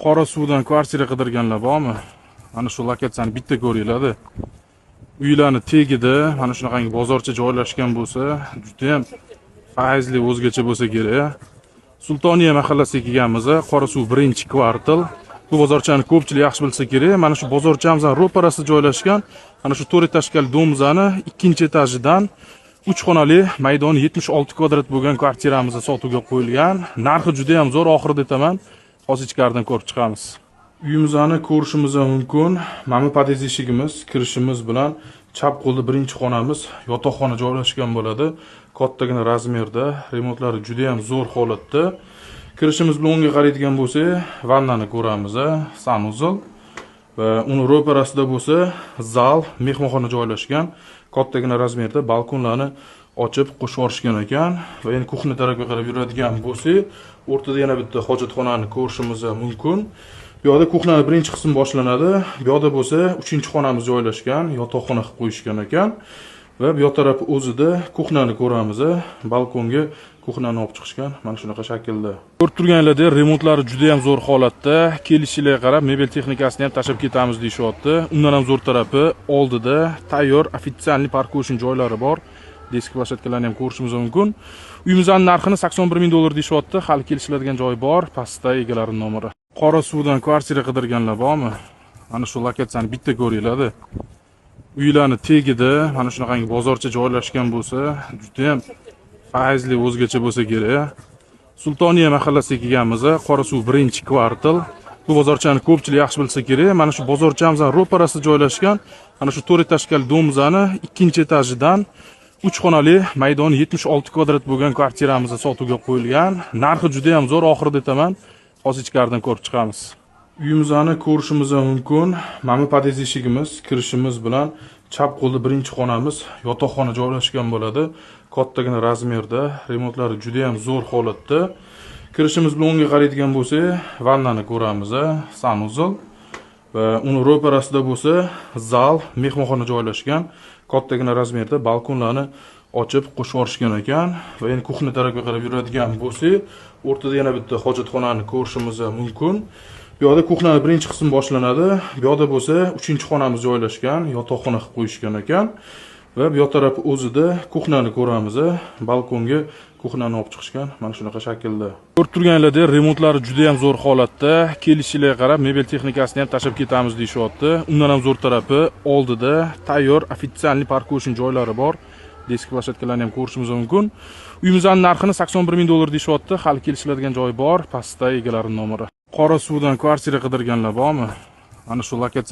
Qora suvdan kvartira qidirganlar bormi? Mana shu lokatsiyani bitta ko'ringlar-da. Uylarni tegida mana shunaqangi bozorcha joylashgan bo'lsa, juda ham faizli o'zgacha bo'lsa kerak. Sultoniya mahallasiga kelganmiz. Qorasuv 1-kvartal. Bu bozorchani ko'pchilik yaxshi bilsa kerak. Mana shu bozorchamizning ro'parasida joylashgan mana shu 4 etajli domzani 2-etajidan 3 xonali maydoni 76 kvadrat bo'lgan kvartiramizni sotuvga qo'yilgan. Narxi juda ham zo'r, oxirida aytaman. Hozir ichkaridan ko'rib chiqamiz. Uyimizni ko'rishimiz mumkin. Mana pod'ezd eshigimiz, kirishimiz bilan chap qo'lda 1-xonamiz, yotoqxona joylashgan bo'ladi. Kattagina razmerda, remontlari juda ham zo'r holatda. Kirishimiz bilan o'ngga qaraydigan bo'lsak, vannani ko'ramiz, sanuzol va uni ro'parasida bo'lsa, zal, mehmonxona joylashgan. Kattagina razmerda balkonlarni ochib qo'shib yuborishgan ekan va endi kuxna tarafga qarab yuradigan bo'lsak, o'rtada yana bitta hojatxonani ko'rishimiz mumkin. Bu yerda kuxnaning birinchi qismi boshlanadi. Bu yerda bo'lsa 3-xonamiz joylashgan, yotoqxona qilib qo'yishgan ekan. Va bu taraf o'zida kuxnani ko'ramiz. Balkonga kuxnani olib chiqishgan mana shunaqa shaklda. Ko'rib turganinglardek, remontlari juda ham zo'r holatda. Kelishlarga qarab mebel texnikasini ham tashib ketamiz deyishyapti. Undan ham zo'r tarafi oldida tayyor ofitsialniy parkovishn joylari bor. Disk plashadkalarni ham ko'rishimiz mumkin. Uyimizning narxini $81,000 deyishyapti. Hali kelishiladigan joy bor. Pastda egalarining nomeri. Qora suvdan kvartira qidirganlar bormi? Mana shu lokatsiyani bitta ko'ringlar-da. Uylarni tegida mana shunaqangi bozorcha joylashgan bo'lsa, juda ham faizli o'zgacha bo'lsa kerak. Sultoniya mahallasiga kelganmiz. Qorasuv 1-kvartal. Bu bozorchani ko'pchilik yaxshi bilsa kerak. Mana shu bozorchamizning ro'parasida joylashgan mana shu 4 etajli domzani 2-etajidan 3 xonali maydoni 76 kvadrat bo'lgan kvartiramizni sotuvga qo'yilgan. Narxi juda ham zo'r, oxirida aytaman. Hozir ichkaridan ko'rib chiqamiz. Uyimizni ko'rishimiz mumkin. Mana pod'ezd eshigimiz, kirishimiz bilan chap qo'lda 1-xonamiz, yotoqxona joylashgan bo'ladi. Kattagina razmerda, remontlari juda ham zo'r holatda. Kirishimiz bilan o'ngga qaraydigan bo'lsak, vannani ko'ramiz, sanuzol va uni ro'parasida bo'lsa, zal, mehmonxona joylashgan. Kattagina razmerda balkonlarni ochib qo'shib yuborishgan ekan va endi kuxna tarafga qarab yuradigan bo'lsak, o'rtada yana bitta hojatxonani ko'rishimiz mumkin. Bu yerda kuxnaning birinchi qismi boshlanadi. Bu yerda bo'lsa 3-xonamiz joylashgan, yotoqxona qilib qo'yishgan ekan va bu taraf o'zida kuxnani ko'ramiz. Balkonga kuxnani olib chiqishgan mana shunaqa shaklda. Ko'rib turganinglardek, remontlari juda ham zo'r holatda. Kelishlarga qarab mebel texnikasini ham tashib ketamiz deyishyapti. Undan ham zo'r tarafi oldida tayyor ofitsialniy parkovishn joylari bor. Disk plashadkalarni ham ko'rishimiz mumkin. Uyimizning narxini $81,000 deyishyapti. Hali kelishiladigan joy bor. Pastda egalarining nomeri. Qora suvdan kvartira qidirganlar bormi? Mana shu lokatsiya